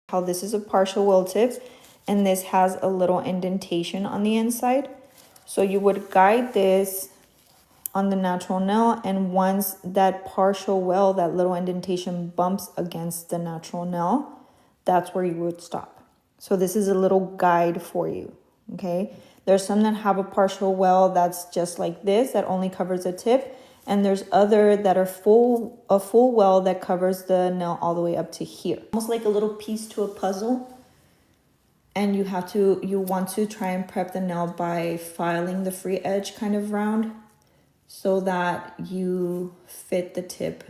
how this is a partial welt tip and this has a little indentation on the inside. So you would guide this on the natural nail, and once that partial welt, that little indentation bumps against the natural nail, that's where you would stop. So this is a little guide for you, okay? There's some that have a partial welt that's just like this, that only covers the tip, and there's other that are a full welt that covers the nail all the way up to here. Almost like a little piece to a puzzle. And you want to try and prep the nail by filing the free edge kind of round so that you fit the tip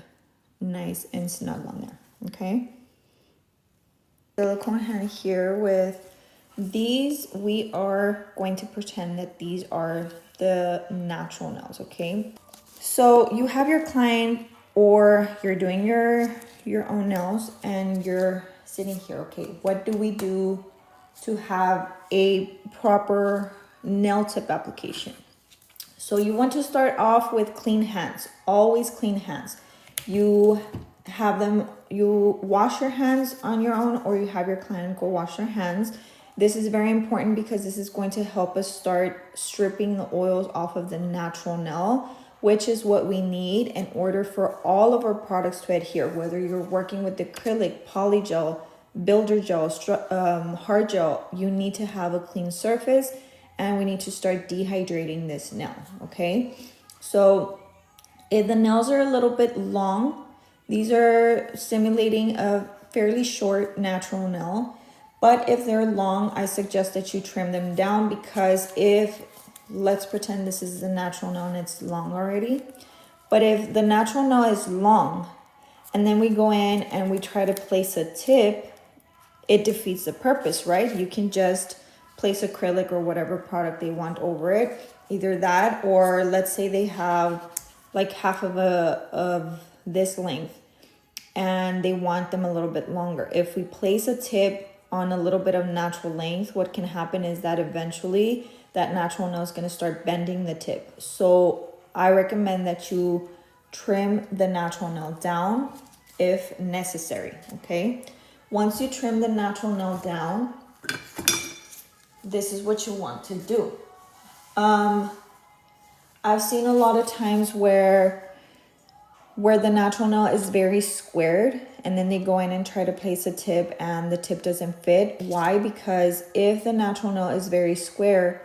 nice and snug on there, okay? Silicone hand here with these, we are going to pretend that these are the natural nails, okay? So you have your client or you're doing your own nails and you're sitting here, okay? What do we do to have a proper nail tip application? So you want to start off with clean hands, always clean hands. You wash your hands on your own, or you have your client go wash their hands. This is very important because this is going to help us start stripping the oils off of the natural nail, which is what we need in order for all of our products to adhere, whether you're working with acrylic, polygel, builder gel, hard gel. You need to have a clean surface, and we need to start dehydrating this nail, okay? So if the nails are a little bit long, these are simulating a fairly short natural nail. But if they're long, I suggest that you trim them down, because let's pretend this is the natural nail and it's long already. But if the natural nail is long and then we go in and we try to place a tip, it defeats the purpose, right? You can just place acrylic or whatever product they want over it. Either that, or let's say they have like half of this length and they want them a little bit longer. If we place a tip on a little bit of natural length, what can happen is that eventually that natural nail is going to start bending the tip. So I recommend that you trim the natural nail down if necessary, okay? Once you trim the natural nail down, this is what you want to do. I've seen a lot of times where the natural nail is very squared and then they go in and try to place a tip and the tip doesn't fit. Why? Because if the natural nail is very square,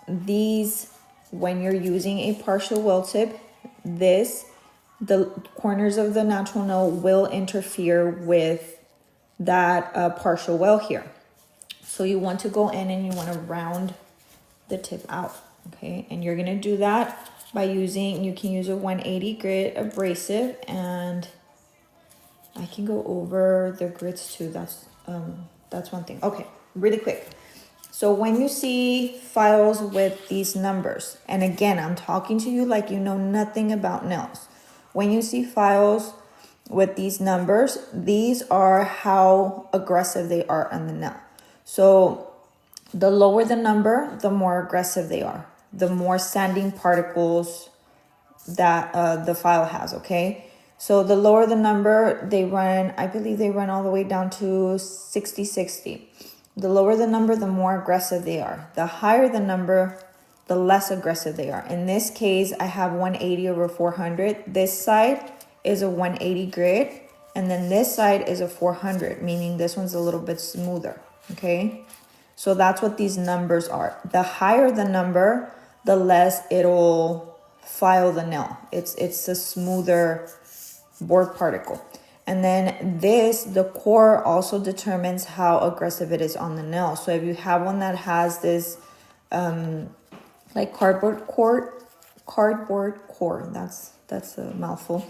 when you're using a partial welt tip, the corners of the natural nail will interfere with that partial welt here. So you want to go in and you want to round the tip out, okay? And you're gonna do that by you can use a 180 grit abrasive, and I can go over the grits too. That's one thing. Okay, really quick. So when you see files with these numbers, and again, I'm talking to you like you know nothing about nails. When you see files with these numbers, these are how aggressive they are on the nail. So the lower the number, the more aggressive they are, the more sanding particles that the file has, okay? So the lower the number, I believe they run all the way down to 60. The lower the number, the more aggressive they are. The higher the number, the less aggressive they are. In this case, I have 180 over 400. This side is a 180 grit, and then this side is a 400, meaning this one's a little bit smoother, okay? So that's what these numbers are. The higher the number, the less it'll file the nail. It's a smoother board particle. And then the core also determines how aggressive it is on the nail. So if you have one that has this like cardboard core, that's a mouthful.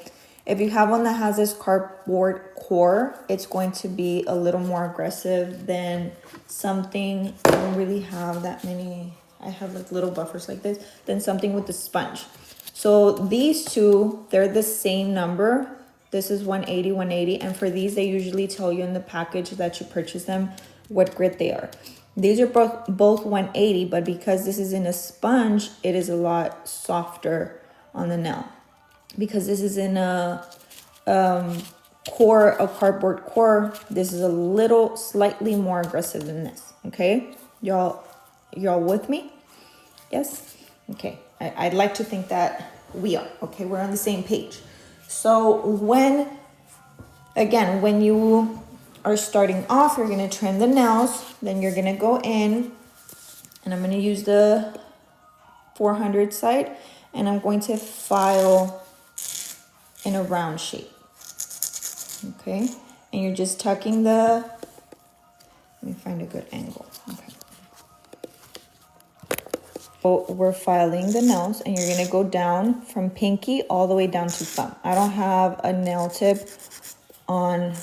If you have one that has this cardboard core, it's going to be a little more aggressive than something. I don't really have that many. I have like little buffers like this, than something with the sponge. So these two, they're the same number. This is 180, and for these, they usually tell you in the package that you purchase them what grit they are. These are both 180, but because this is in a sponge, it is a lot softer on the nail. Because this is in a core, a cardboard core. This is a little slightly more aggressive than this. Okay, y'all with me? Yes. Okay, I'd like to think that we are. Okay, we're on the same page. So when you are starting off, you're gonna trim the nails. Then you're gonna go in, and I'm gonna use the 400 side, and I'm going to file in a round shape. Okay, and you're just tucking the, let me find a good angle. Okay, so we're filing the nails, and you're gonna go down from pinky all the way down to thumb. I don't have a nail tip on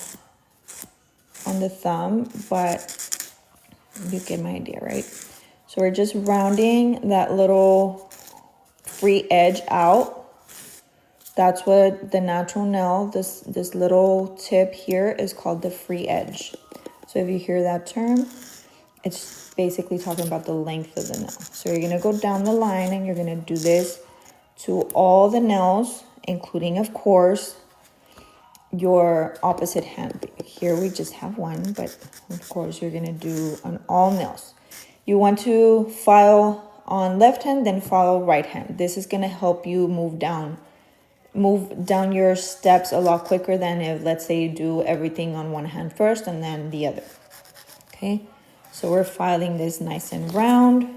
the thumb, but you get my idea, right? So we're just rounding that little free edge out. That's what the natural nail, this little tip here is called the free edge. So if you hear that term, it's basically talking about the length of the nail. So you're gonna go down the line, and you're gonna do this to all the nails, including, of course, your opposite hand. Here we just have one, but of course you're gonna do on all nails. You want to file on left hand, then file right hand. This is gonna help you move down your steps a lot quicker than if, let's say, you do everything on one hand first and then the other. Okay, so we're filing this nice and round.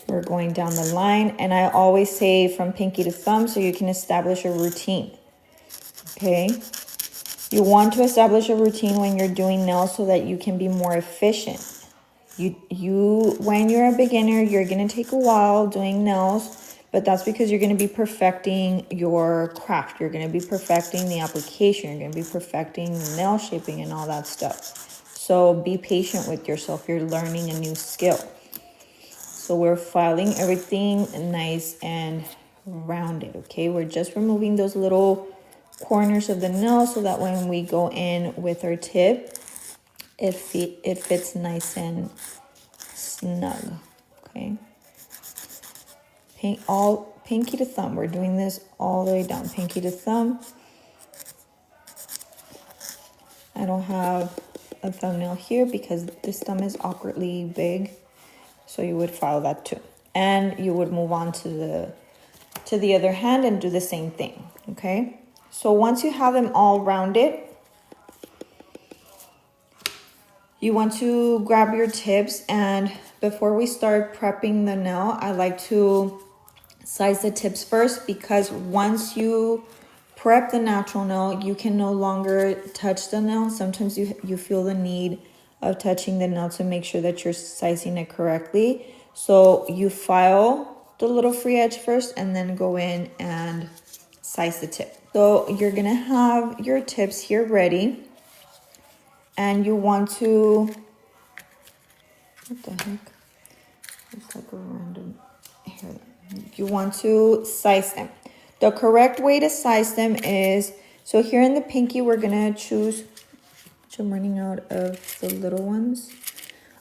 We're going down the line, and I always say from pinky to thumb so you can establish a routine. Okay, you want to establish a routine when you're doing nails so that you can be more efficient. When you're a beginner, you're gonna take a while doing nails, but that's because you're going to be perfecting your craft. You're going to be perfecting the application. You're going to be perfecting the nail shaping and all that stuff. So be patient with yourself. You're learning a new skill. So we're filing everything nice and rounded, okay? We're just removing those little corners of the nail so that when we go in with our tip, it fits nice and snug, okay? Pinky to thumb. We're doing this all the way down, pinky to thumb. I don't have a thumbnail here because this thumb is awkwardly big, so you would file that too, and you would move on to the other hand and do the same thing. Okay, so once you have them all rounded, you want to grab your tips, and before we start prepping the nail, I like to size the tips first, because once you prep the natural nail, you can no longer touch the nail. Sometimes you feel the need of touching the nail to make sure that you're sizing it correctly. So you file the little free edge first and then go in and size the tip. So you're gonna have your tips here ready, and you want to, what the heck? It's like a random hair. You want to size them. The correct way to size them is, so here in the pinky, we're gonna choose, which I'm running out of the little ones.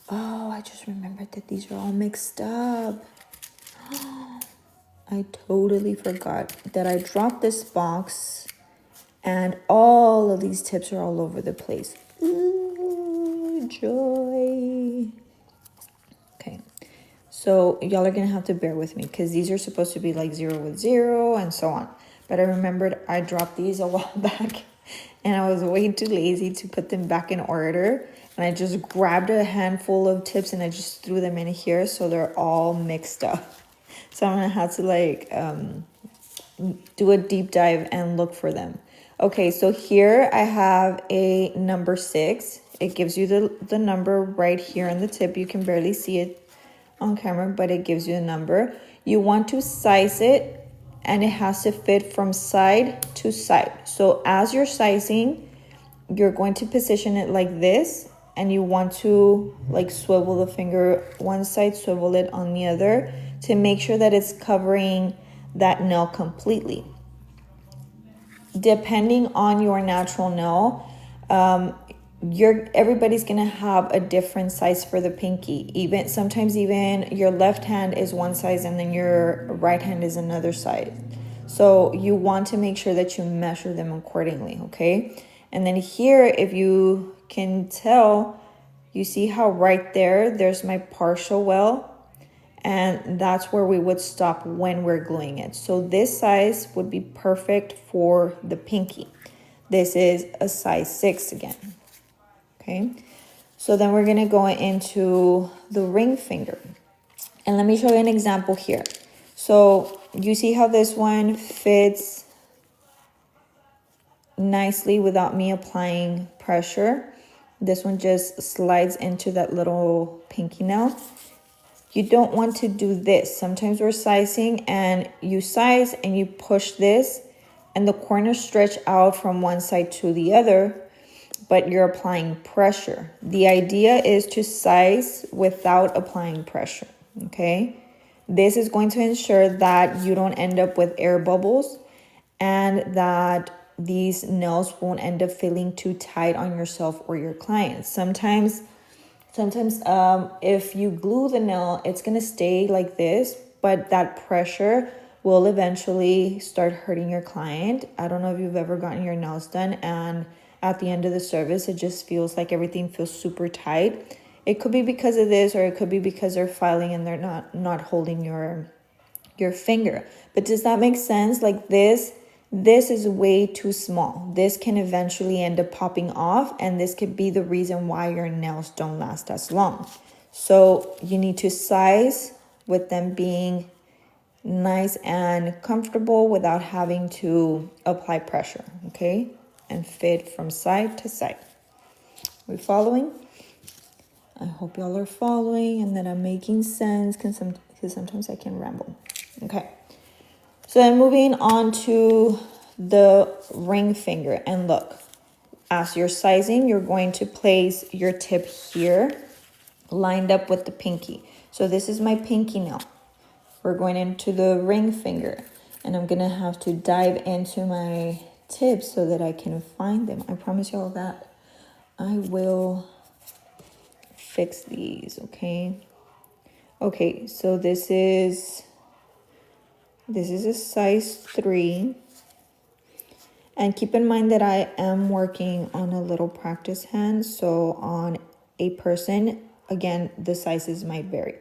Oh, I just remembered that these are all mixed up. I totally forgot that I dropped this box and all of these tips are all over the place. Ooh, joy. Okay. So y'all are going to have to bear with me because these are supposed to be like 0 with 0 and so on. But I remembered I dropped these a while back and I was way too lazy to put them back in order. And I just grabbed a handful of tips and I just threw them in here. So they're all mixed up. So I'm going to have to like do a deep dive and look for them. Okay, so here I have a number 6. It gives you the number right here on the tip. You can barely see it on camera, but it gives you a number. You want to size it and it has to fit from side to side. So as you're sizing, you're going to position it like this, and you want to like swivel the finger one side, swivel it on the other to make sure that it's covering that nail completely. Depending on your natural nail, everybody's gonna have a different size for the pinky. Sometimes even your left hand is one size and then your right hand is another size. So you want to make sure that you measure them accordingly, okay? And then here, if you can tell, you see how right there's my partial well, and that's where we would stop when we're gluing it. So this size would be perfect for the pinky. This is a size 6 again, okay? So then we're gonna go into the ring finger. And let me show you an example here. So you see how this one fits nicely without me applying pressure. This one just slides into that little pinky nail. You don't want to do this. Sometimes we're sizing and you size and you push this and the corners stretch out from one side to the other, but you're applying pressure. The idea is to size without applying pressure, okay? This is going to ensure that you don't end up with air bubbles and that these nails won't end up feeling too tight on yourself or your clients. Sometimes if you glue the nail, it's gonna stay like this, but that pressure will eventually start hurting your client. I don't know if you've ever gotten your nails done and at the end of the service, it just feels like everything feels super tight. It could be because of this, or it could be because they're filing and they're not holding your finger. But does that make sense? Like this is way too small. This can eventually end up popping off, and this could be the reason why your nails don't last as long. So you need to size with them being nice and comfortable without having to apply pressure, okay? And fit from side to side. Are we following? I hope y'all are following and that I'm making sense, because sometimes I can ramble. Okay. So then moving on to the ring finger, and look, as you're sizing, you're going to place your tip here lined up with the pinky. So this is my pinky nail. We're going into the ring finger, and I'm gonna have to dive into my tips so that I can find them. I promise y'all that I will fix these, okay? Okay, so this is a size 3. And keep in mind that I am working on a little practice hand. So on a person, again, the sizes might vary.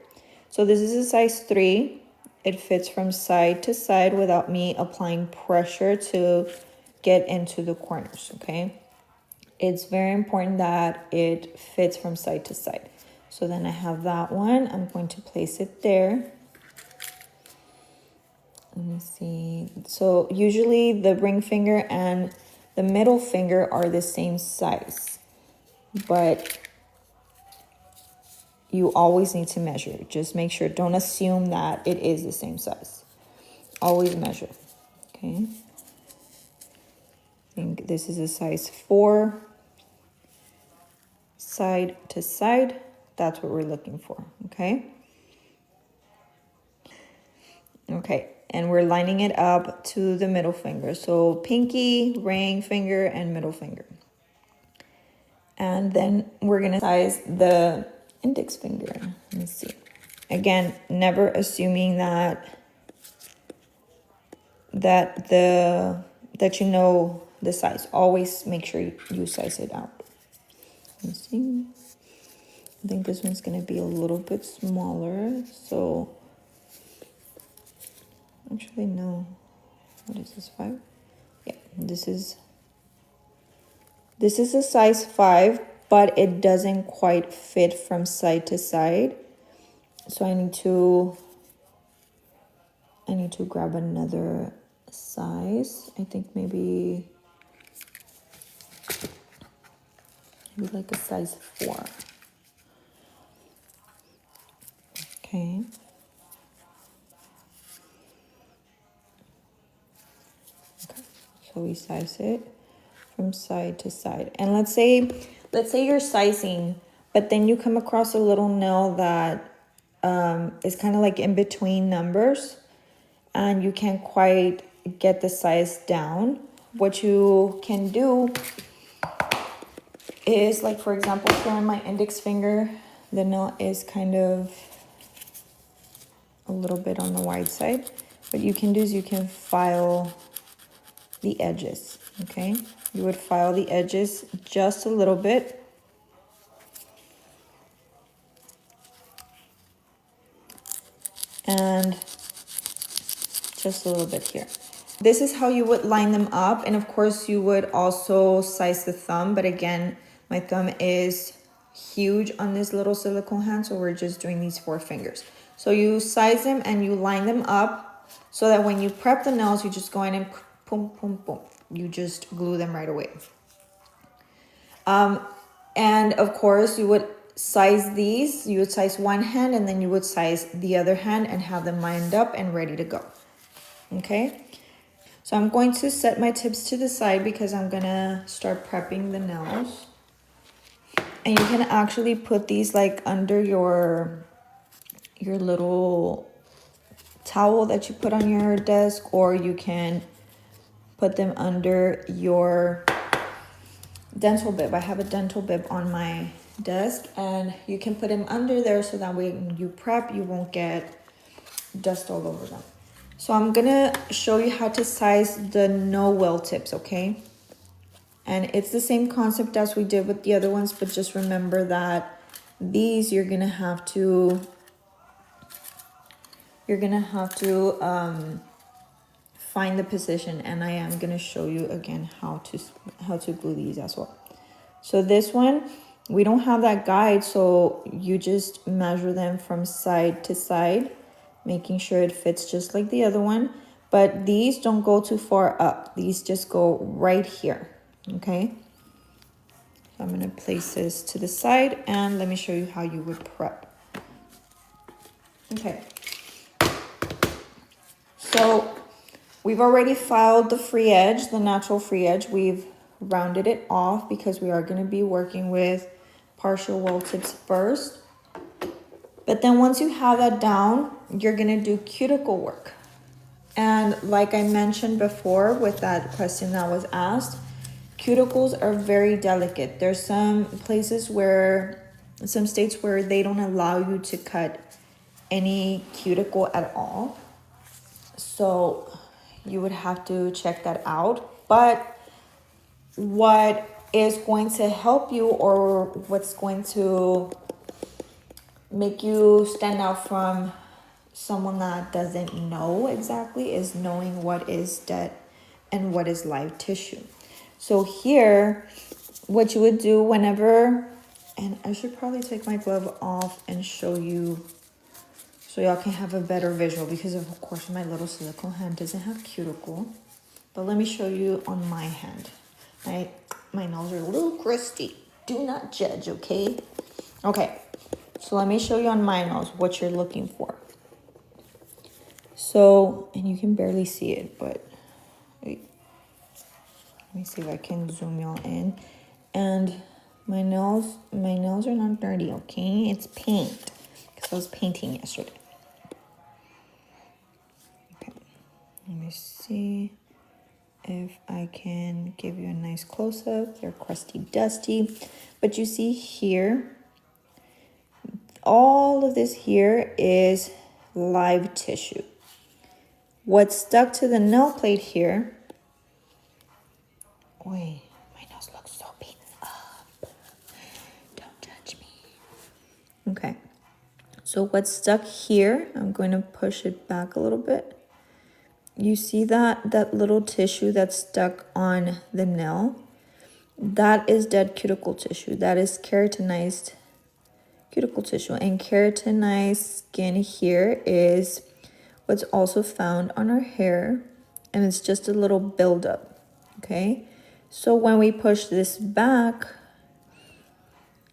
So this is a size 3. It fits from side to side without me applying pressure to get into the corners, okay? It's very important that it fits from side to side. So then I have that one. I'm going to place it there. Let me see. So usually the ring finger and the middle finger are the same size, but you always need to measure. Just make sure. Don't assume that it is the same size. Always measure. Okay. I think this is a size 4. Side to side. That's what we're looking for. Okay. Okay. And we're lining it up to the middle finger. So pinky, ring finger, and middle finger. And then we're going to size the index finger. Let me see. Again, never assuming that you know the size. Always make sure you size it out. Let me see. I think this one's going to be a little bit smaller. So actually, no. What is this, 5? Yeah, this is a size 5, but it doesn't quite fit from side to side. So I need to grab another size. I think maybe like a size 4. Okay. So we size it from side to side. And let's say you're sizing, but then you come across a little nail that is kind of like in between numbers and you can't quite get the size down. What you can do is, like, for example, here on my index finger, the nail is kind of a little bit on the wide side. what you can do is you can file the edges, okay? You would file the edges just a little bit. And just a little bit here. This is how you would line them up. And of course you would also size the thumb, but again, my thumb is huge on this little silicone hand, so we're just doing these 4 fingers. So you size them and you line them up so that when you prep the nails, you just go in and boom, boom, boom. You just glue them right away. And of course you would size these. You would size one hand and then you would size the other hand and have them lined up and ready to go. Okay, so I'm going to set my tips to the side because I'm gonna start prepping the nails. And you can actually put these like under your little towel that you put on your desk, or you can put them under your dental bib. I have a dental bib on my desk and you can put them under there so that way when you prep, you won't get dust all over them. So I'm gonna show you how to size the no welt tips, okay? And it's the same concept as we did with the other ones, but just remember that these you're gonna have to find the position, and I am gonna show you again how to glue these as well. So this one, we don't have that guide, so you just measure them from side to side, making sure it fits just like the other one. But these don't go too far up. These just go right here, okay? So I'm gonna place this to the side and let me show you how you would prep. Okay. So we've already filed the free edge, the natural free edge. We've rounded it off because we are gonna be working with partial welt tips first. But then once you have that down, you're gonna do cuticle work. And like I mentioned before with that question that was asked, cuticles are very delicate. There's some places some states where they don't allow you to cut any cuticle at all. So you would have to check that out. But what is going to help you, or what's going to make you stand out from someone that doesn't know exactly, is knowing what is dead and what is live tissue. So here, what you would do whenever, and I should probably take my glove off and show you so y'all can have a better visual, because of course my little silicone hand doesn't have cuticle. But let me show you on my hand. My nails are a little crusty. Do not judge, okay? Okay, so let me show you on my nails what you're looking for. So, and you can barely see it, but wait. Let me see if I can zoom y'all in. And my nails are not dirty, okay? It's paint, because I was painting yesterday. Okay, let me see if I can give you a nice close-up. They're crusty, dusty. But you see here, all of this here is live tissue. What's stuck to the nail plate here, wait, my nails look so beaten up. Don't judge me. Okay, so what's stuck here, I'm going to push it back a little bit. You see that little tissue that's stuck on the nail? That is dead cuticle tissue. That is keratinized cuticle tissue. And keratinized skin here is what's also found on our hair, and it's just a little buildup, okay? So when we push this back,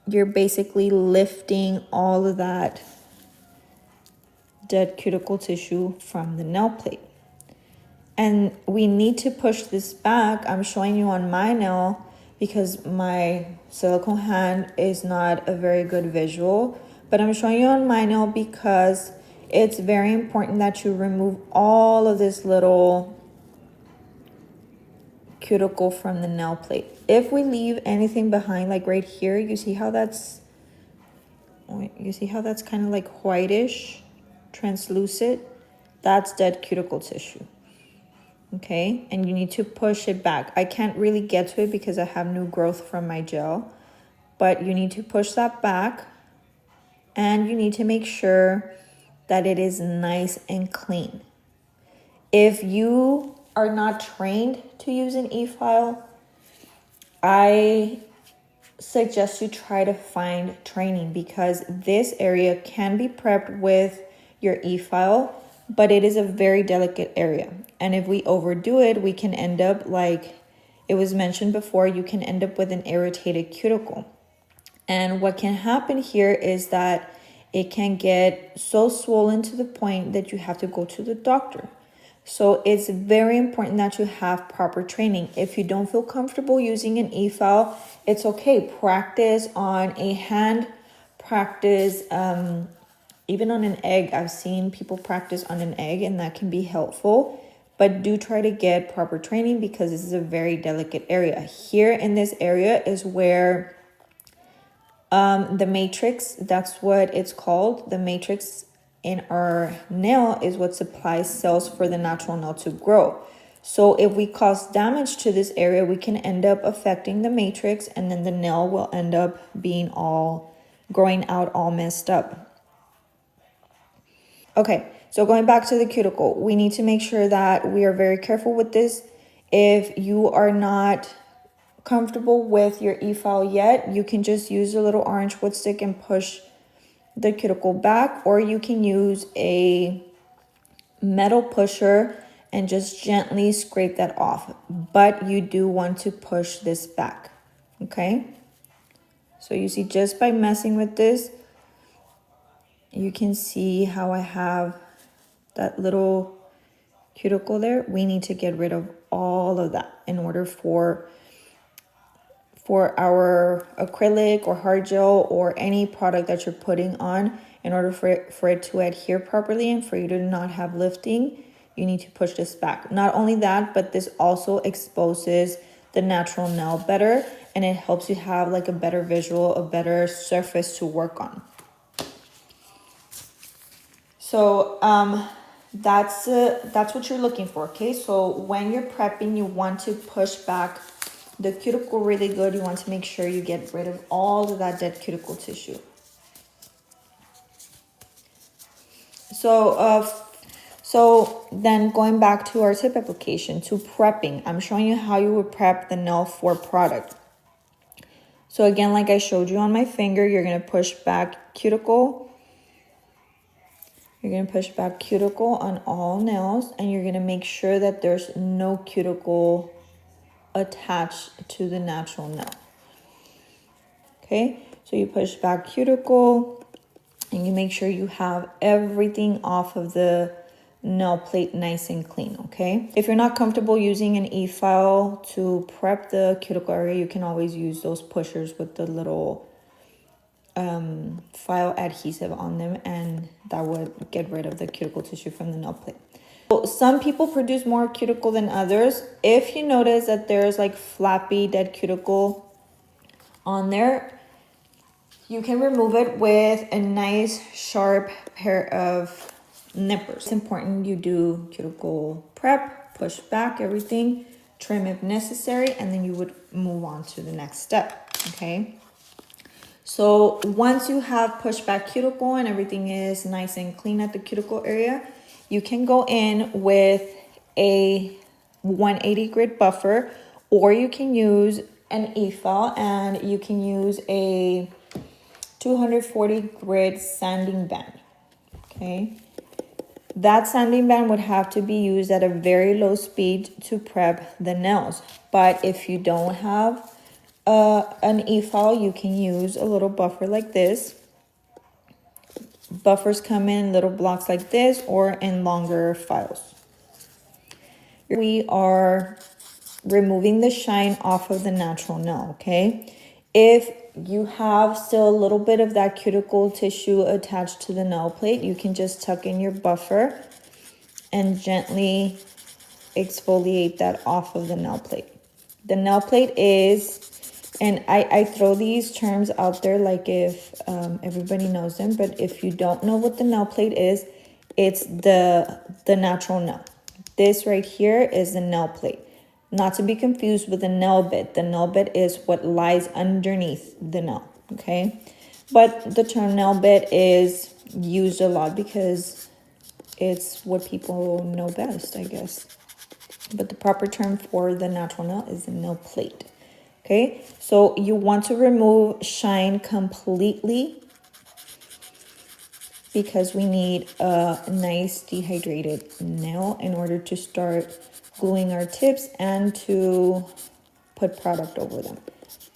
you're basically lifting all of that dead cuticle tissue from the nail plate. And we need to push this back. I'm showing you on my nail because my silicone hand is not a very good visual, but I'm showing you on my nail because it's very important that you remove all of this little cuticle from the nail plate. If we leave anything behind, like right here, you see how that's kind of like whitish, translucent? That's dead cuticle tissue. Okay, and you need to push it back. I can't really get to it because I have new growth from my gel, but you need to push that back, and you need to make sure that it is nice and clean. If you are not trained to use an e-file, I suggest you try to find training, because this area can be prepped with your e-file, but it is a very delicate area. And if we overdo it, we can end up, like it was mentioned before, you can end up with an irritated cuticle. And what can happen here is that it can get so swollen to the point that you have to go to the doctor. So it's very important that you have proper training. If you don't feel comfortable using an e-file, it's okay. Practice on a hand, practice even on an egg. I've seen people practice on an egg, and that can be helpful. But do try to get proper training, because this is a very delicate area. Here in this area is where the matrix, that's what it's called. The matrix in our nail is what supplies cells for the natural nail to grow. So if we cause damage to this area, we can end up affecting the matrix, and then the nail will end up being all growing out all messed up. Okay, so going back to the cuticle, we need to make sure that we are very careful with this. If you are not comfortable with your e-file yet, you can just use a little orange wood stick and push the cuticle back, or you can use a metal pusher and just gently scrape that off. But you do want to push this back, okay? So you see, just by messing with this, you can see how I have that little cuticle there. We need to get rid of all of that in order for our acrylic or hard gel or any product that you're putting on, in order for it to adhere properly and for you to not have lifting, you need to push this back. Not only that, but this also exposes the natural nail better, and it helps you have like a better visual, a better surface to work on. So that's what you're looking for, okay? So when you're prepping, you want to push back the cuticle really good. You want to make sure you get rid of all of that dead cuticle tissue. So then going back to our tip application, to prepping, I'm showing you how you would prep the nail for product. So again, like I showed you on my finger, you're going to push back cuticle. You're going to push back cuticle on all nails, and you're going to make sure that there's no cuticle attached to the natural nail. Okay, so you push back cuticle, and you make sure you have everything off of the nail plate nice and clean, okay? If you're not comfortable using an e-file to prep the cuticle area, you can always use those pushers with the little file adhesive on them, and that would get rid of the cuticle tissue from the nail plate. So some people produce more cuticle than others. If you notice that there's like flappy dead cuticle on there, you can remove it with a nice sharp pair of nippers. It's important you do cuticle prep, push back everything, trim if necessary, and then you would move on to the next step, okay? So once you have pushed back cuticle and everything is nice and clean at the cuticle area, you can go in with a 180 grit buffer, or you can use an e-file, and you can use a 240 grit sanding band, okay? That sanding band would have to be used at a very low speed to prep the nails. But if you don't have an e-file, you can use a little buffer like this. Buffers come in little blocks like this or in longer files. We are removing the shine off of the natural nail, okay? If you have still a little bit of that cuticle tissue attached to the nail plate, you can just tuck in your buffer and gently exfoliate that off of the nail plate. The nail plate is, and I throw these terms out there like if everybody knows them, but if you don't know what the nail plate is, it's the natural nail. This right here is the nail plate. Not to be confused with the nail bed. The nail bed is what lies underneath the nail, okay? But the term nail bed is used a lot because it's what people know best, I guess. But the proper term for the natural nail is the nail plate, okay? So you want to remove shine completely because we need a nice dehydrated nail in order to start gluing our tips and to put product over them,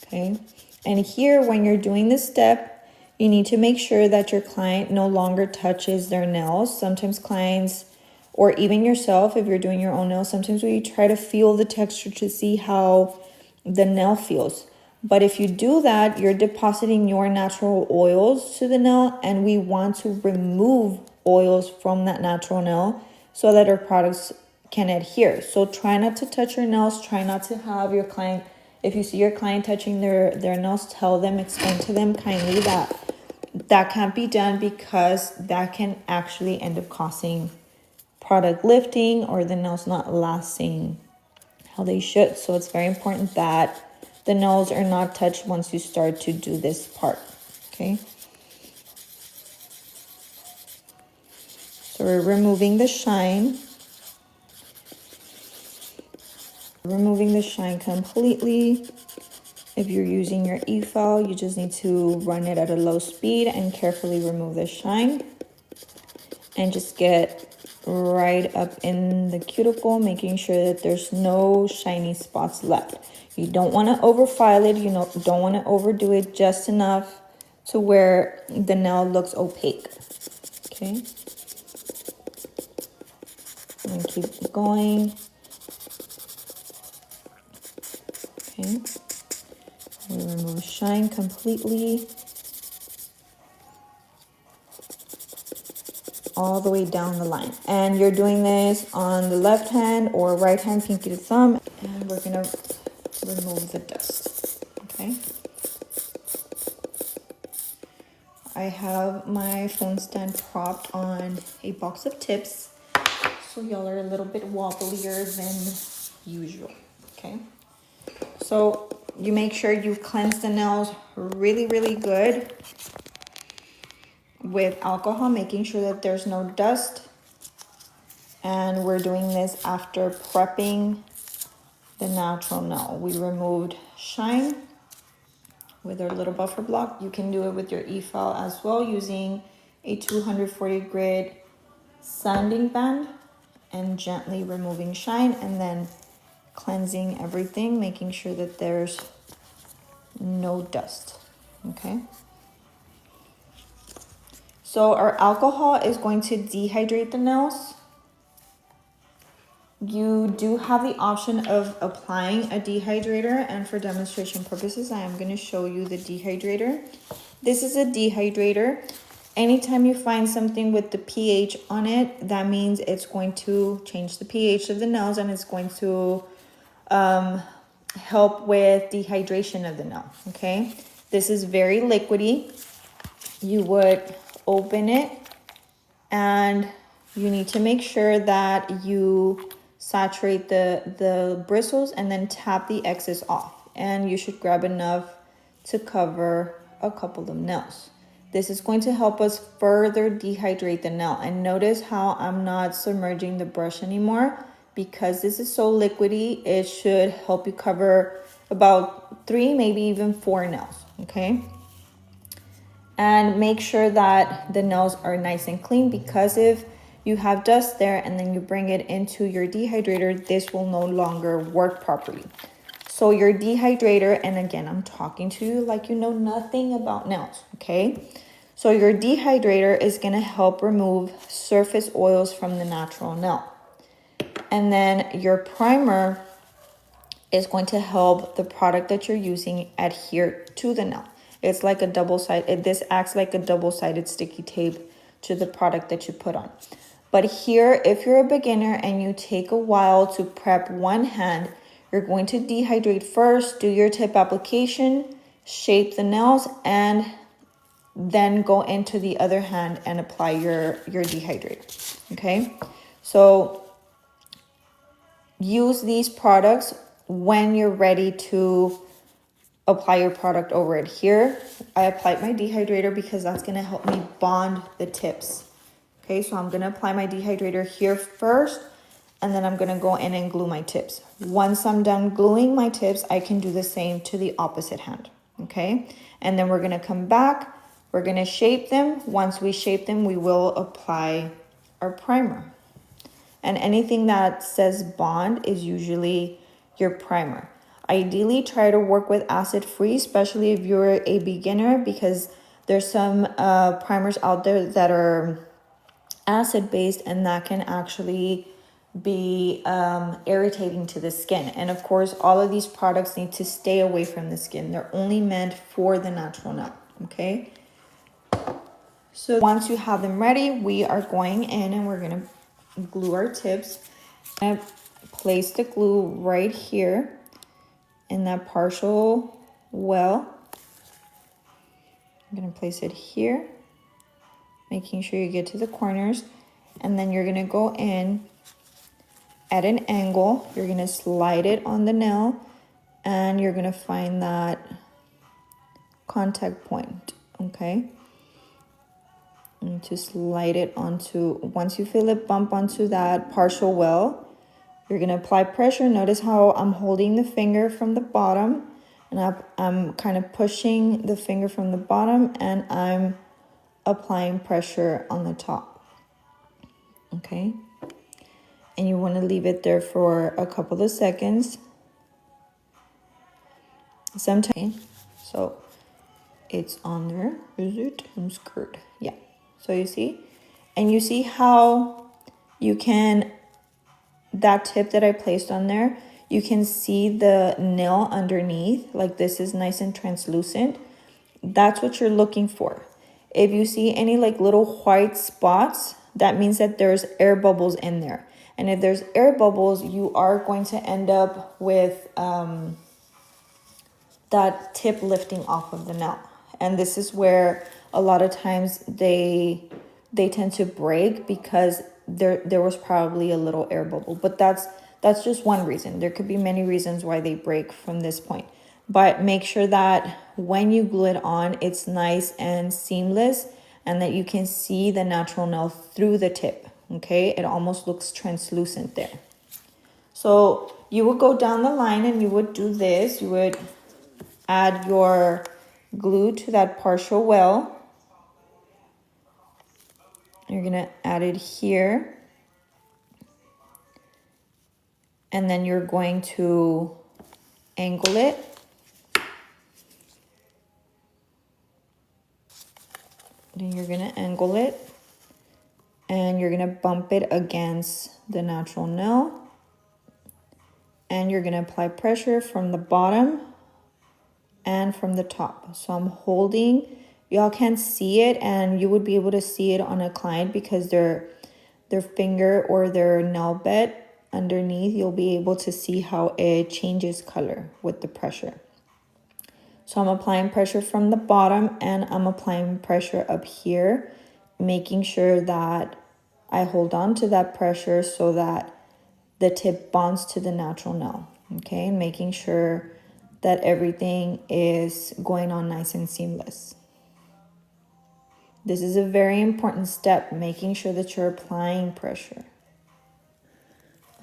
okay? And here, when you're doing this step, you need to make sure that your client no longer touches their nails. Sometimes clients, or even yourself, if you're doing your own nails, sometimes we try to feel the texture to see how the nail feels. But if you do that, you're depositing your natural oils to the nail, and we want to remove oils from that natural nail so that our products can adhere. So try not to touch your nails. Try not to have your client, if you see your client touching their nails, tell them, explain to them kindly that that can't be done because that can actually end up causing product lifting or the nails not lasting how they should. So it's very important that the nails are not touched once you start to do this part, okay? So we're removing the shine. Removing the shine completely. If you're using your e-file, you just need to run it at a low speed and carefully remove the shine. And just get right up in the cuticle, making sure that there's no shiny spots left. You don't want to overfile it, you don't want to overdo it, just enough to where the nail looks opaque, okay? And keep going. Okay, we remove shine completely. All the way down the line. And you're doing this on the left hand or right hand, pinky to thumb. And we're gonna remove the dust, okay? I have my phone stand propped on a box of tips. So y'all are a little bit wobblier than usual, okay? So you make sure you cleanse the nails really, really good with alcohol, making sure that there's no dust. And we're doing this after prepping the natural nail. We removed shine with our little buffer block. You can do it with your e-file as well using a 240 grit sanding band and gently removing shine and then cleansing everything, making sure that there's no dust, okay? So our alcohol is going to dehydrate the nails. You do have the option of applying a dehydrator, and for demonstration purposes, I am going to show you the dehydrator. This is a dehydrator. Anytime you find something with the pH on it, that means it's going to change the pH of the nails and it's going to help with dehydration of the nail, okay? This is very liquidy. You would open it and you need to make sure that you saturate the bristles and then tap the excess off. And you should grab enough to cover a couple of nails. This is going to help us further dehydrate the nail. And notice how I'm not submerging the brush anymore because this is so liquidy. It should help you cover about 3, maybe even 4 nails, okay? And make sure that the nails are nice and clean because if you have dust there and then you bring it into your dehydrator, this will no longer work properly. So your dehydrator, and again, I'm talking to you like you know nothing about nails, okay? So your dehydrator is gonna help remove surface oils from the natural nail. And then your primer is going to help the product that you're using adhere to the nail. It's like a double-sided, this acts like a double-sided sticky tape to the product that you put on. But here, if you're a beginner and you take a while to prep one hand, you're going to dehydrate first, do your tip application, shape the nails, and then go into the other hand and apply your dehydrator. Okay, so use these products when you're ready to apply your product over it. Here I applied my dehydrator because that's going to help me bond the tips. Okay, so I'm going to apply my dehydrator here first, and then I'm going to go in and glue my tips. Once I'm done gluing my tips, I can do the same to the opposite hand. Okay, and then we're going to come back, we're going to shape them. Once we shape them, we will apply our primer. And anything that says bond is usually your primer. Ideally, try to work with acid-free, especially if you're a beginner, because there's some primers out there that are acid-based, and that can actually be irritating to the skin. And of course, all of these products need to stay away from the skin. They're only meant for the natural nail, okay? So once you have them ready, we are going in and we're gonna glue our tips. I'm gonna place the glue right here in that partial well. I'm gonna place it here, making sure you get to the corners, and then you're gonna go in at an angle. You're gonna slide it on the nail, and you're gonna find that contact point, okay? And to slide it onto, once you feel it bump onto that partial well, you're gonna apply pressure. Notice how I'm holding the finger from the bottom, and I'm kind of pushing the finger from the bottom, and I'm applying pressure on the top, okay? And you wanna leave it there for a couple of seconds. Sometimes, so it's on there. Is it? I'm scared. Yeah. So you see, and you see how you can, that tip that I placed on there, you can see the nail underneath, like this is nice and translucent. That's what you're looking for. If you see any like little white spots, that means that there's air bubbles in there. And if there's air bubbles, you are going to end up with that tip lifting off of the nail. And this is where a lot of times they tend to break, because there was probably a little air bubble. But that's just one reason. There could be many reasons why they break from this point. But make sure that when you glue it on, it's nice and seamless, and that you can see the natural nail through the tip, okay? It almost looks translucent there. So you would go down the line and you would do this. You would add your glue to that partial well. You're gonna add it here. And then you're going to angle it. Then you're gonna angle it, and you're gonna bump it against the natural nail, and you're gonna apply pressure from the bottom and from the top. So I'm holding, y'all can't see it, and you would be able to see it on a client because their finger or their nail bed underneath, you'll be able to see how it changes color with the pressure. So I'm applying pressure from the bottom, and I'm applying pressure up here, making sure that I hold on to that pressure so that the tip bonds to the natural nail, okay? And making sure that everything is going on nice and seamless. This is a very important step, making sure that you're applying pressure.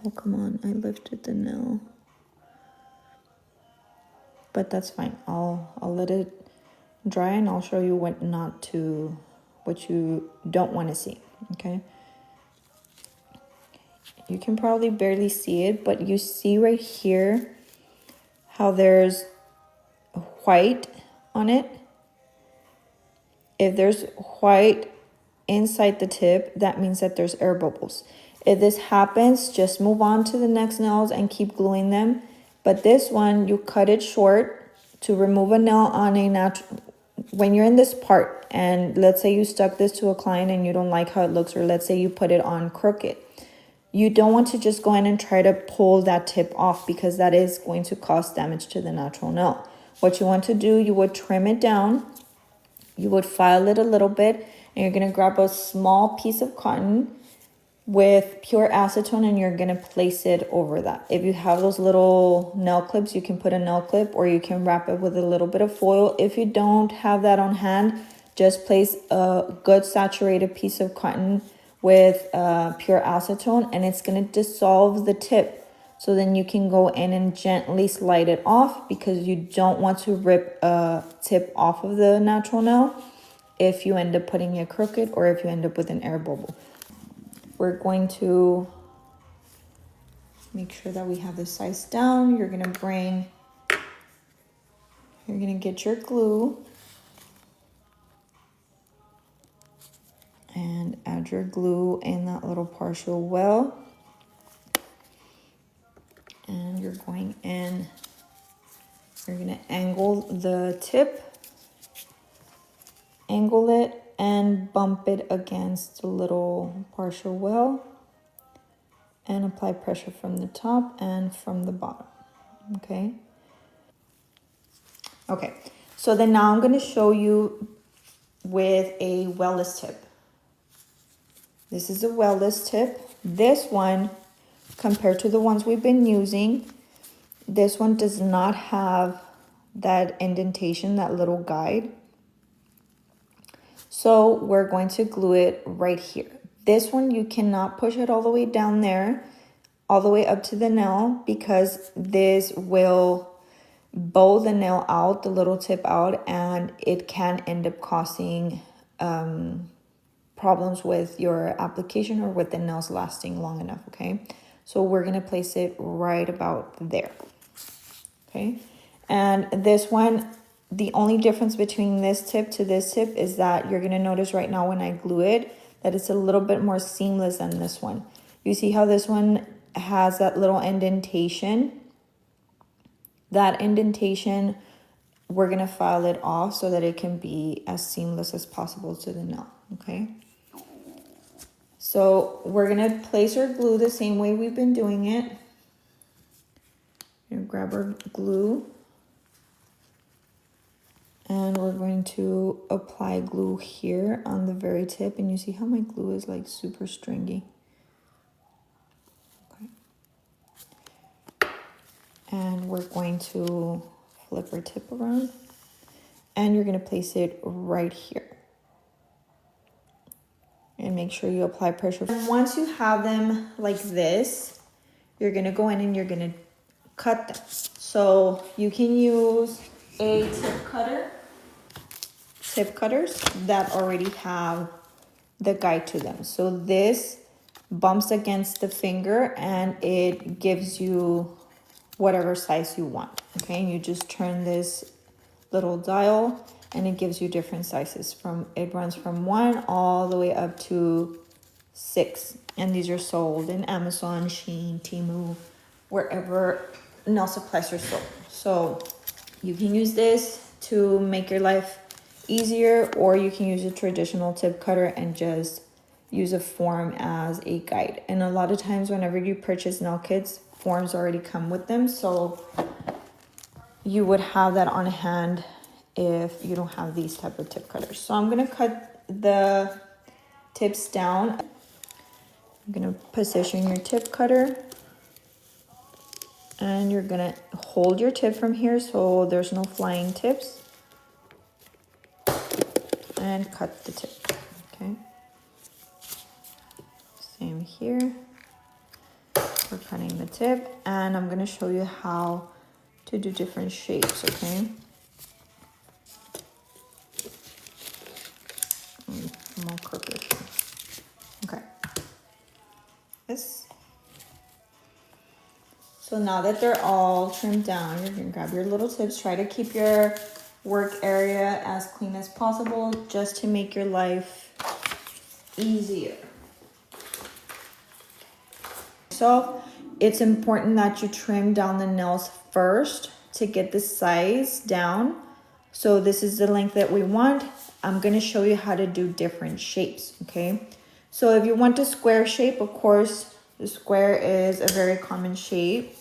Oh, come on, I lifted the nail. But that's fine. I'll let it dry, and I'll show you what you don't want to see, okay? You can probably barely see it, but you see right here how there's white on it. If there's white inside the tip, that means that there's air bubbles. If this happens, just move on to the next nails and keep gluing them. But this one, you cut it short to remove a nail on a natural. When you're in this part, and let's say you stuck this to a client and you don't like how it looks, or let's say you put it on crooked, you don't want to just go in and try to pull that tip off, because that is going to cause damage to the natural nail. What you want to do, you would trim it down, you would file it a little bit, and you're gonna grab a small piece of cotton with pure acetone, and you're gonna place it over that. If you have those little nail clips, you can put a nail clip, or you can wrap it with a little bit of foil. If you don't have that on hand, just place a good saturated piece of cotton with pure acetone, and it's gonna dissolve the tip. So then you can go in and gently slide it off, because you don't want to rip a tip off of the natural nail if you end up putting it crooked, or if you end up with an air bubble. We're going to make sure that we have the size down. You're gonna get your glue and add your glue in that little partial well. And you're gonna angle the tip, angle it, and bump it against the little partial well, and apply pressure from the top and from the bottom. Okay, so then now I'm going to show you with a wellless tip. This is a wellless tip. This one, compared to the ones we've been using, this one does not have that indentation, that little guide. So we're going to glue it right here. This one, you cannot push it all the way down there, all the way up to the nail, because this will bow the nail out, the little tip out, and it can end up causing problems with your application, or with the nails lasting long enough. Okay, so we're gonna place it right about there. Okay, and this one, the only difference between this tip to this tip is that you're gonna notice right now when I glue it that it's a little bit more seamless than this one. You see how this one has that little indentation? That indentation, we're gonna file it off so that it can be as seamless as possible to the nail. Okay, so we're gonna place our glue the same way we've been doing it. We're gonna grab our glue, and we're going to apply glue here on the very tip, and you see how my glue is like super stringy. Okay, and we're going to flip our tip around, and you're going to place it right here, and make sure you apply pressure. And once you have them like this, you're going to go in and you're going to cut them. So you can use a tip cutters that already have the guide to them. So this bumps against the finger, and it gives you whatever size you want. Okay, and you just turn this little dial, and it gives you different sizes. It runs from 1 all the way up to 6, and these are sold in Amazon, Shein, Temu, wherever nail supplies are sold. So you can use this to make your life easier, or you can use a traditional tip cutter and just use a form as a guide. And a lot of times whenever you purchase nail kits, forms already come with them, so you would have that on hand if you don't have these type of tip cutters. So I'm gonna cut the tips down. I'm gonna position your tip cutter, and you're gonna hold your tip from here so there's no flying tips, and cut the tip. Okay, same here. We're cutting the tip, and I'm gonna show you how to do different shapes. Okay, more crooked. Okay, this. So now that they're all trimmed down, you're gonna grab your little tips. Try to keep your work area as clean as possible, just to make your life easier. So it's important that you trim down the nails first to get the size down. So this is the length that we want. I'm gonna show you how to do different shapes, okay? So if you want a square shape, of course, the square is a very common shape.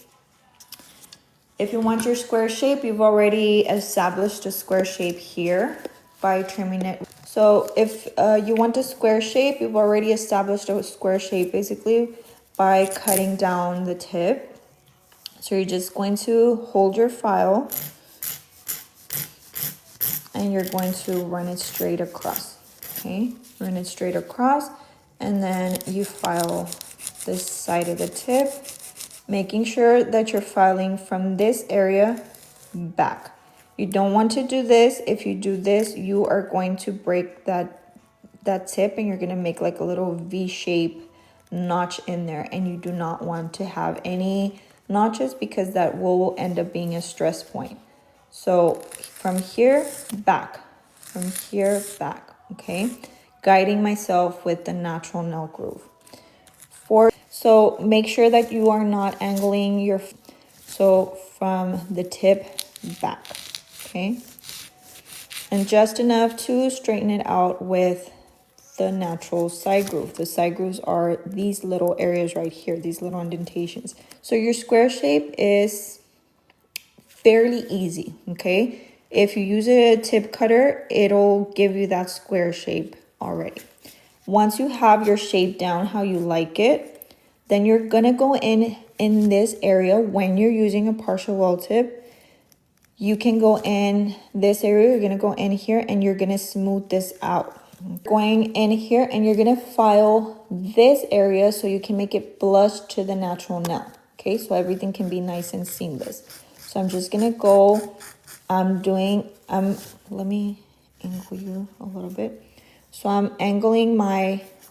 If you want your square shape, you've already established a square shape here. by trimming it. So if you want a square shape, you've already established a square shape basically by cutting down the tip. So you're just going to hold your file and you're going to run it straight across, okay? Run it straight across, and then you file this side of the tip, making sure that you're filing from this area back. You don't want to do this. If you do this, you are going to break that tip and you're gonna make like a little V-shape notch in there, and you do not want to have any notches because that will end up being a stress point. So from here back, from here back, okay? Guiding myself with the natural nail groove. So make sure that you are not angling your, so from the tip back, okay? And just enough to straighten it out with the natural side groove. The side grooves are these little areas right here, these little indentations. So your square shape is fairly easy, okay? If you use a tip cutter, it'll give you that square shape already. Once you have your shape down how you like it, then you're gonna go in this area when you're using a partial weld tip. You can go in this area, you're gonna go in here and you're gonna smooth this out. Going in here and you're gonna file this area so you can make it flush to the natural nail, okay? So everything can be nice and seamless. So I'm just gonna go, let me angle you a little bit. So I'm angling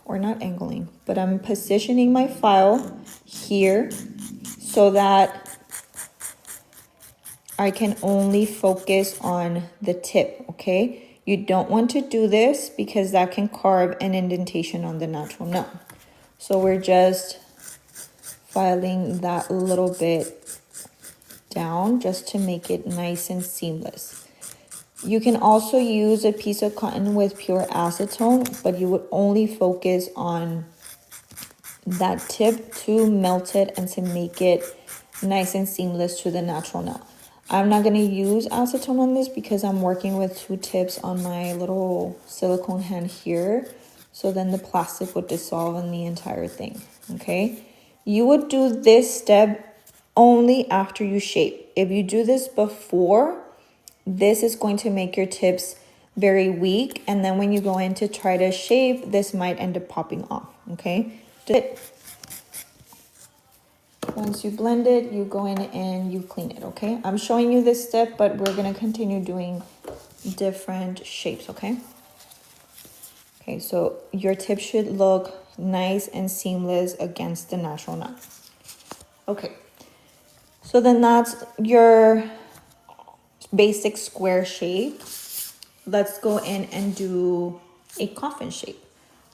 or not angling, but I'm positioning my file here so that I can only focus on the tip, okay? You don't want to do this because that can carve an indentation on the natural nail. So we're just filing that a little bit down just to make it nice and seamless. You can also use a piece of cotton with pure acetone, but you would only focus on that tip to melt it and to make it nice and seamless to the natural nail. I'm not going to use acetone on this because I'm working with 2 tips on my little silicone hand here. So then the plastic would dissolve in the entire thing, okay? You would do this step only after you shape. If you do this before, this is going to make your tips very weak. And then when you go in to try to shape, this might end up popping off, okay? Once you blend it, you go in and you clean it, okay? I'm showing you this step, but we're gonna continue doing different shapes, okay? Okay, so your tip should look nice and seamless against the natural nail. Okay, so then that's your basic square shape. Let's go in and do a coffin shape,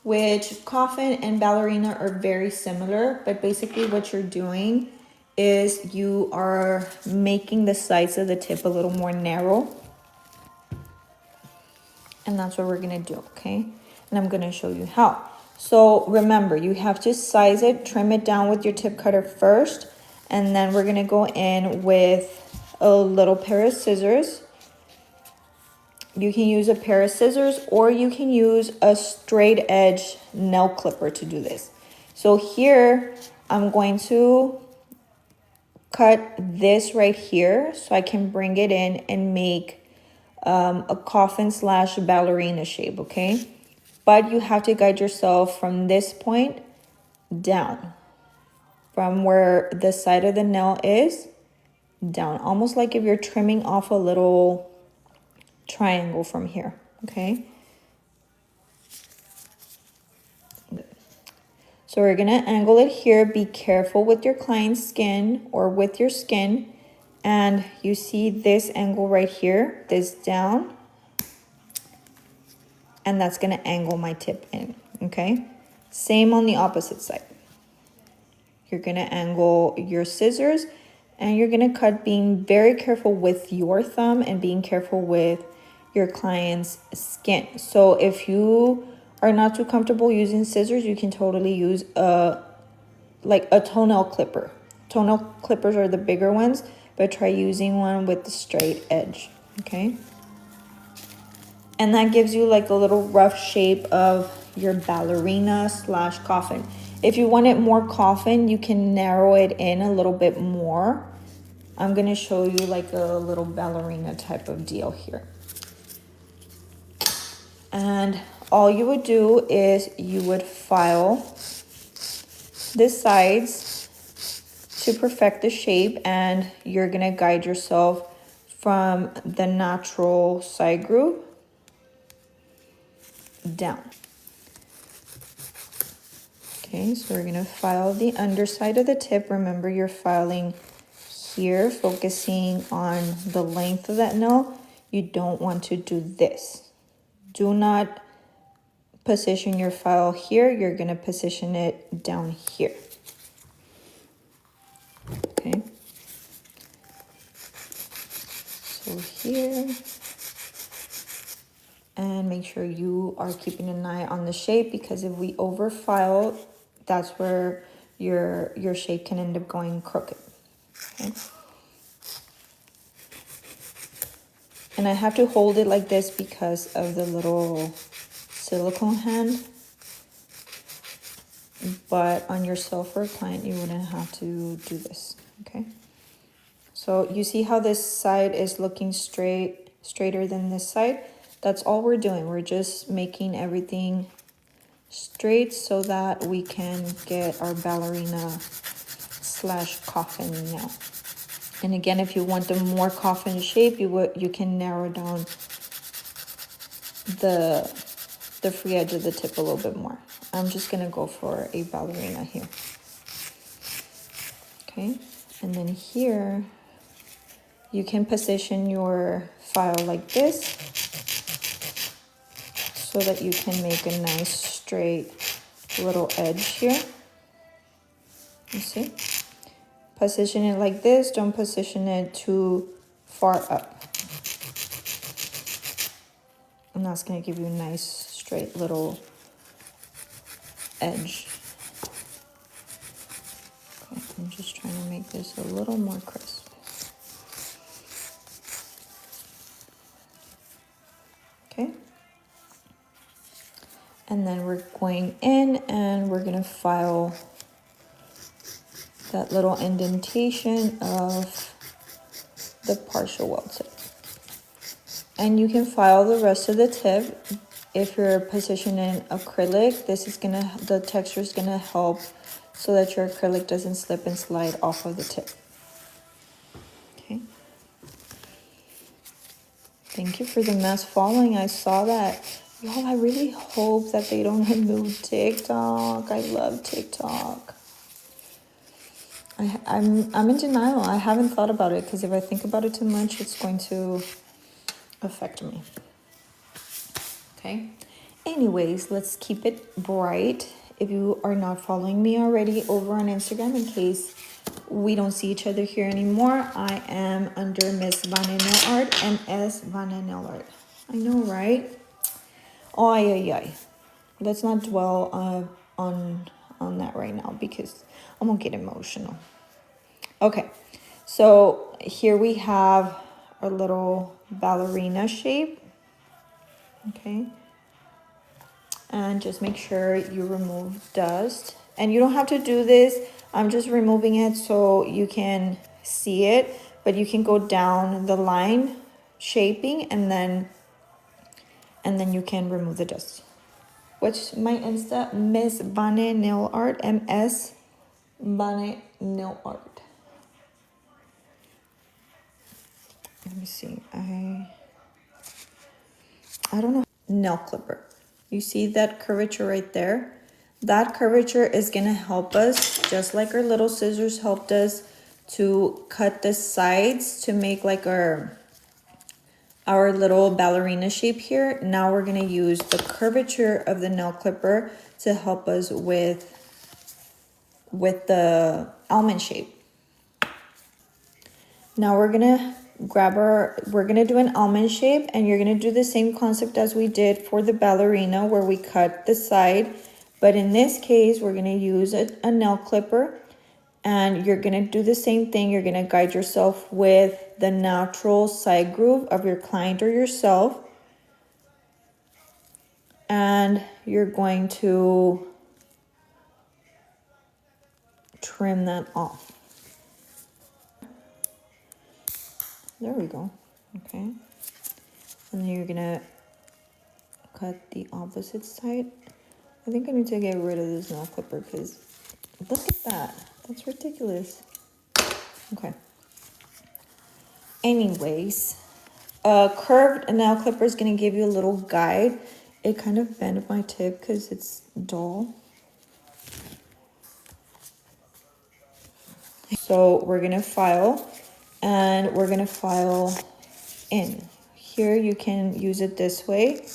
which coffin and ballerina are very similar, but basically what you're doing is you are making the sides of the tip a little more narrow. And that's what we're gonna do, okay? And I'm gonna show you how. So remember, you have to size it, trim it down with your tip cutter first, and then we're gonna go in with a little pair of scissors. You can use a pair of scissors or you can use a straight edge nail clipper to do this. So here, I'm going to cut this right here so I can bring it in and make a coffin / ballerina shape, okay? But you have to guide yourself from this point down, from where the side of the nail is down, almost like if you're trimming off a little triangle from here, okay? So we're gonna angle it here. Be careful with your client's skin or with your skin. And you see this angle right here, this down, and that's gonna angle my tip in, okay? Same on the opposite side. You're gonna angle your scissors and you're gonna cut, being very careful with your thumb and being careful with your client's skin. So if you are not too comfortable using scissors, you can totally use like a toenail clipper. Toenail clippers are the bigger ones, but try using one with the straight edge, okay? And that gives you like a little rough shape of your ballerina slash coffin. If you want it more coffin, you can narrow it in a little bit more. I'm gonna show you like a little ballerina type of deal here. And all you would do is you would file the sides to perfect the shape, and you're gonna guide yourself from the natural side groove down. Okay, so we're gonna file the underside of the tip. Remember, you're filing here, focusing on the length of that nail. You don't want to do this. Do not position your file here. You're gonna position it down here. Okay. So here. And make sure you are keeping an eye on the shape, because if we over file, that's where your shape can end up going crooked. Okay. And I have to hold it like this because of the little silicone hand. But on your silver client, you wouldn't have to do this, okay? So you see how this side is looking straighter than this side? That's all we're doing. We're just making everything straight so that we can get our ballerina slash coffin nail. And again, if you want the more coffin shape, you can narrow down the free edge of the tip a little bit more. I'm just gonna go for a ballerina here. Okay, and then here you can position your file like this so that you can make a nice straight little edge here. You see? Position it like this, don't position it too far up. And that's gonna give you a nice straight little edge. Okay, I'm just trying to make this a little more crisp. Okay. And then we're going in and we're gonna file that little indentation of the partial weld tip. And you can file the rest of the tip. If you're positioning acrylic, the texture is gonna help so that your acrylic doesn't slip and slide off of the tip. Okay. Thank you for the mass following. I saw that. Y'all, I really hope that they don't remove TikTok. I love TikTok. I'm in denial. I haven't thought about it, because if I think about it too much, it's going to affect me. Okay. Anyways, let's keep it bright. If you are not following me already over on Instagram, in case we don't see each other here anymore, I am under Miss Vane Nail Art, MS Vane Nail Art. I know, right? Oh, ay. Let's not dwell on that right now, because I'm gonna get emotional. Okay, so here we have our little ballerina shape. Okay, and just make sure you remove dust. And you don't have to do this. I'm just removing it so you can see it, but you can go down the line shaping, and then you can remove the dust. What's my Insta? Miss Vane Nail Art, MS Vane Nail Art. Let me see. I don't know. Nail clipper. You see that curvature right there? That curvature is gonna help us, just like our little scissors helped us to cut the sides to make like our little ballerina shape here. Now we're gonna use the curvature of the nail clipper to help us with the almond shape. Now we're gonna do an almond shape, and you're gonna do the same concept as we did for the ballerina, where we cut the side. But in this case, we're gonna use a nail clipper, and you're gonna do the same thing. You're gonna guide yourself with the natural side groove of your client or yourself. and you're going to trim that off. There we go. Okay. And then you're gonna cut the opposite side. I think I need to get rid of this nail clipper because look at that. That's ridiculous. Okay. Anyways, a curved nail clipper is gonna give you a little guide. It kind of bent my tip because it's dull. So we're gonna file, and we're gonna file in. Here you can use it this way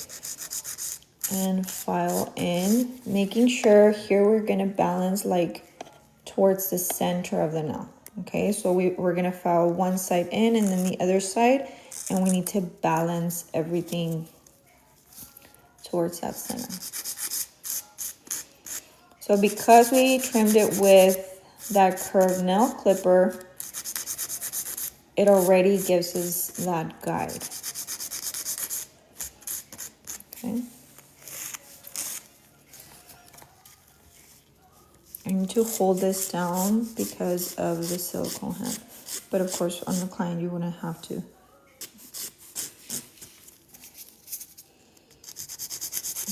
and file in, making sure here we're gonna balance like towards the center of the nail. Okay, so we're gonna file one side in and then the other side, and we need to balance everything towards that center. So because we trimmed it with that curved nail clipper, it already gives us that guide. Okay. I need to hold this down because of the silicone head. But of course, on the client, you wouldn't have to.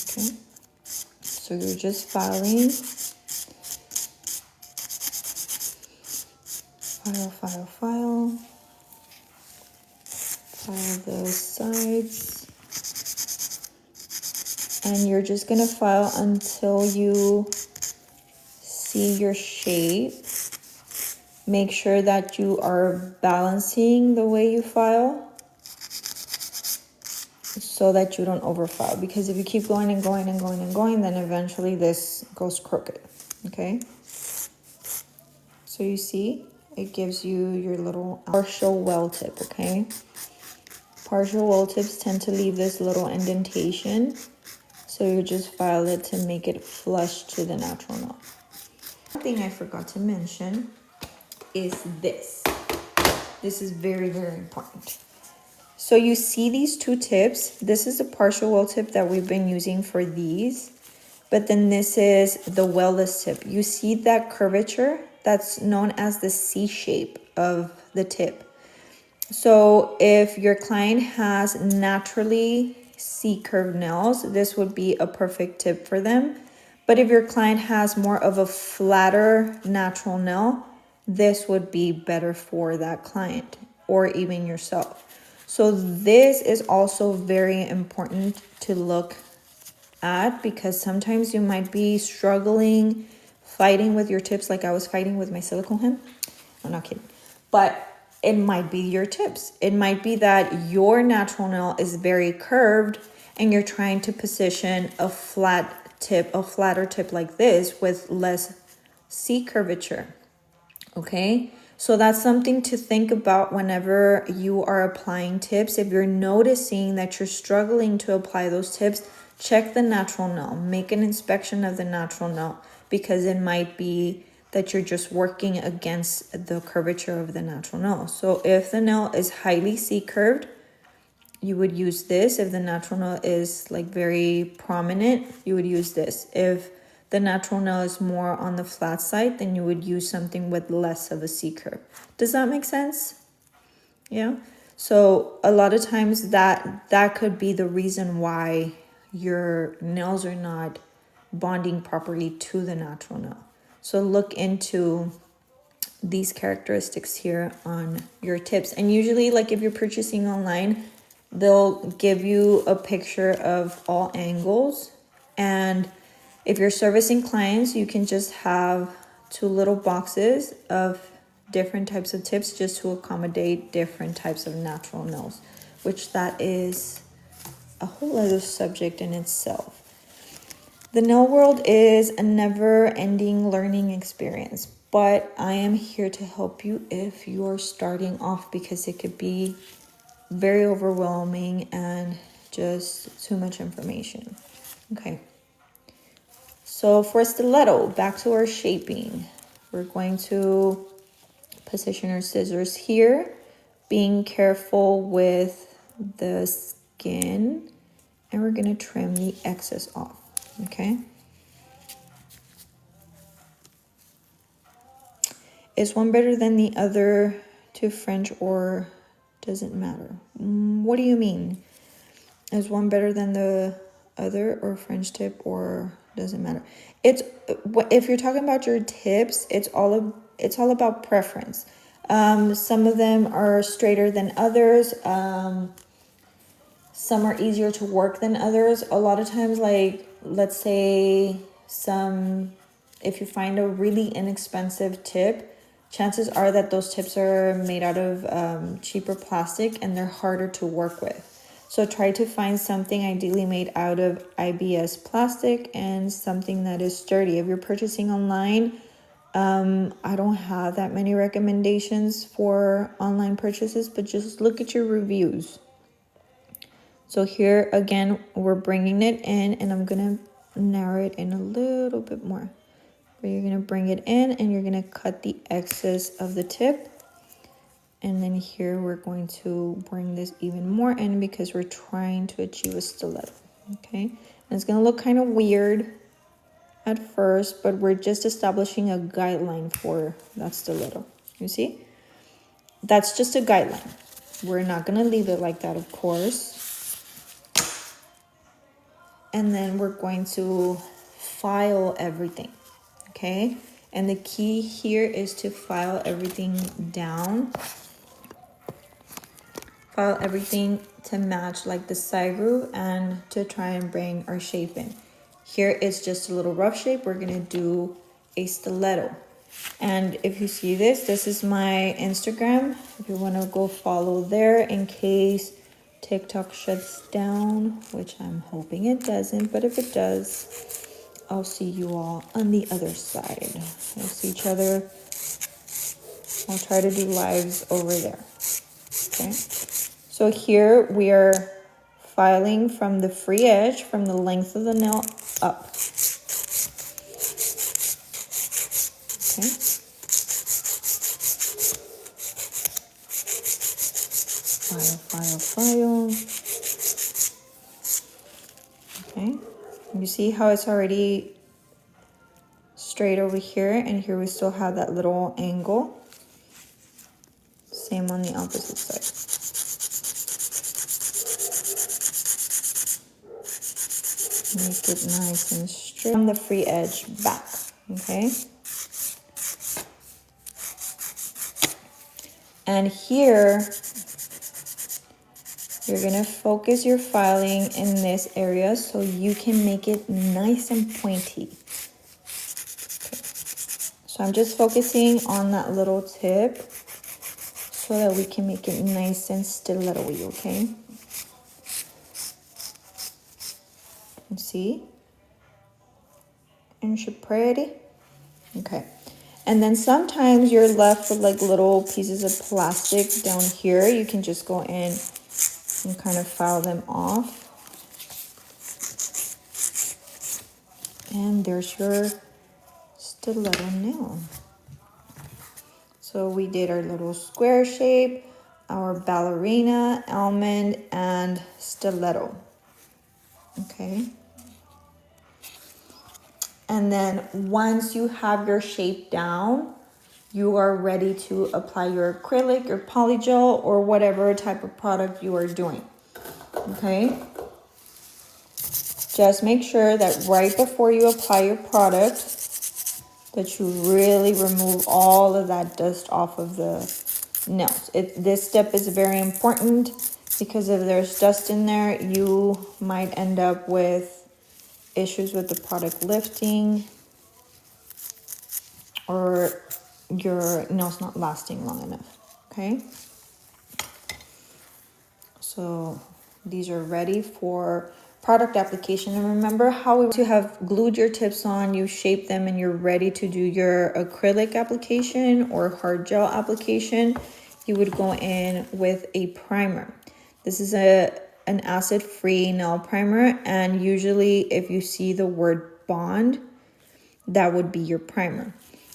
Okay. So you're just filing. File, file, file. File the sides. And you're just gonna file until you see your shape. Make sure that you are balancing the way you file so that you don't overfile, because if you keep going and going and going and going, then eventually this goes crooked. Okay, so you see it gives you your little partial weld tip. Okay, partial weld tips tend to leave this little indentation, so you just file it to make it flush to the natural nail. One thing I forgot to mention is this. This is very, very important. So you see these two tips. This is the partial weld tip that we've been using for these, but then this is the weldless tip. You see that curvature? That's known as the C shape of the tip. So if your client has naturally C curved nails, this would be a perfect tip for them. But if your client has more of a flatter natural nail, this would be better for that client or even yourself. So this is also very important to look at, because sometimes you might be struggling, fighting with your tips like I was fighting with my silicone hem. I'm not kidding. But it might be your tips. It might be that your natural nail is very curved and you're trying to position a flat tip, a flatter tip like this with less C curvature. Okay, so that's something to think about whenever you are applying tips. If you're noticing that you're struggling to apply those tips, check the natural nail. Make an inspection of the natural nail, because it might be that you're just working against the curvature of the natural nail. So if the nail is highly C-curved, you would use this. If the natural nail is like very prominent, you would use this. If the natural nail is more on the flat side, then you would use something with less of a C curve. Does that make sense? Yeah. So a lot of times that could be the reason why your nails are not bonding properly to the natural nail. So look into these characteristics here on your tips. And usually, like if you're purchasing online, they'll give you a picture of all angles. And if you're servicing clients, you can just have two little boxes of different types of tips just to accommodate different types of natural nails, which that is a whole other subject in itself. The nail world is a never-ending learning experience, but I am here to help you if you're starting off, because it could be very overwhelming and just too much information. Okay. So for stiletto, back to our shaping. We're going to position our scissors here, being careful with the skin and we're gonna trim the excess off, okay? Is one better than the other to French, or doesn't matter? What do you mean? Is one better than the other, or French tip, or doesn't matter? It's, if you're talking about your tips, it's all about preference. Some of them are straighter than others. Some are easier to work than others. A lot of times, like, let's say if you find a really inexpensive tip, chances are that those tips are made out of cheaper plastic and they're harder to work with. So try to find something ideally made out of IBS plastic and something that is sturdy. If you're purchasing online, I don't have that many recommendations for online purchases, but just look at your reviews. So here again, we're bringing it in, and I'm gonna narrow it in a little bit more. But you're gonna bring it in and you're gonna cut the excess of the tip. And then here we're going to bring this even more in because we're trying to achieve a stiletto, okay? And it's gonna look kind of weird at first, but we're just establishing a guideline for that stiletto. You see? That's just a guideline. We're not gonna leave it like that, of course. And then we're going to file everything, okay? And the key here is to file everything down. File everything to match like the side groove and to try and bring our shape in. Here is just a little rough shape. We're gonna do a stiletto. And if you see this is my Instagram. If you wanna go follow there in case TikTok shuts down, which I'm hoping it doesn't, but if it does, I'll see you all on the other side. We'll see each other. I'll try to do lives over there, okay? So here we are filing from the free edge, from the length of the nail up, okay? File. Okay, you see how it's already straight over here, and here we still have that little angle. Same on the opposite side. Make it nice and straight from the free edge back, okay? And here, you're gonna focus your filing in this area so you can make it nice and pointy. Okay. So I'm just focusing on that little tip so that we can make it nice and stiletto-y, okay? You see? And you're pretty. Okay. And then sometimes you're left with like little pieces of plastic down here. You can just go in and kind of file them off. And there's your stiletto nail. So we did our little square shape, our ballerina, almond, and stiletto. Okay. And then once you have your shape down, you are ready to apply your acrylic, your polygel, or whatever type of product you are doing, okay? Just make sure that right before you apply your product, that you really remove all of that dust off of the nails. This step is very important because if there's dust in there, you might end up with issues with the product lifting or your nails not lasting long enough, okay? So these are ready for product application. And remember how to have glued your tips on, you shape them, and you're ready to do your acrylic application or hard gel application. You would go in with a primer. This is an acid-free nail primer, and usually if you see the word bond, that would be your primer.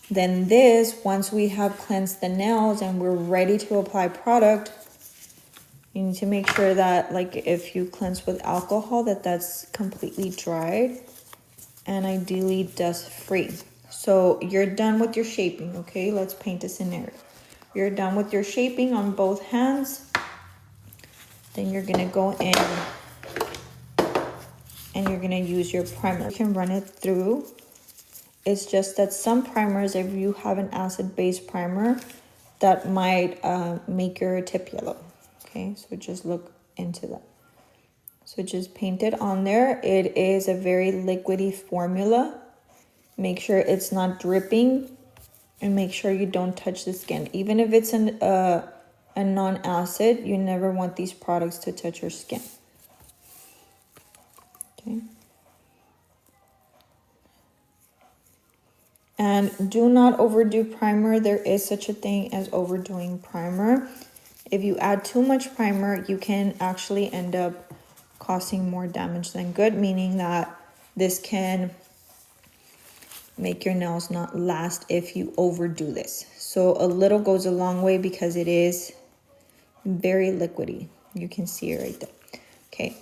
Then this, once we have cleansed the nails and we're ready to apply product, You need to make sure that, like, if you cleanse with alcohol, that's completely dried and ideally dust free. So you're done with your shaping, okay? Let's paint a scenario. You're done with your shaping on both hands. Then you're gonna go in and you're gonna use your primer. You can run it through. It's just that some primers, if you have an acid-based primer, that might make your tip yellow. Okay, so just look into that. So just paint it on there. It is a very liquidy formula. Make sure it's not dripping and make sure you don't touch the skin. Even if it's a non-acid, you never want these products to touch your skin. Okay. And do not overdo primer. There is such a thing as overdoing primer. If you add too much primer, you can actually end up causing more damage than good, meaning that this can make your nails not last if you overdo this. So a little goes a long way because it is very liquidy. You can see it right there. Okay,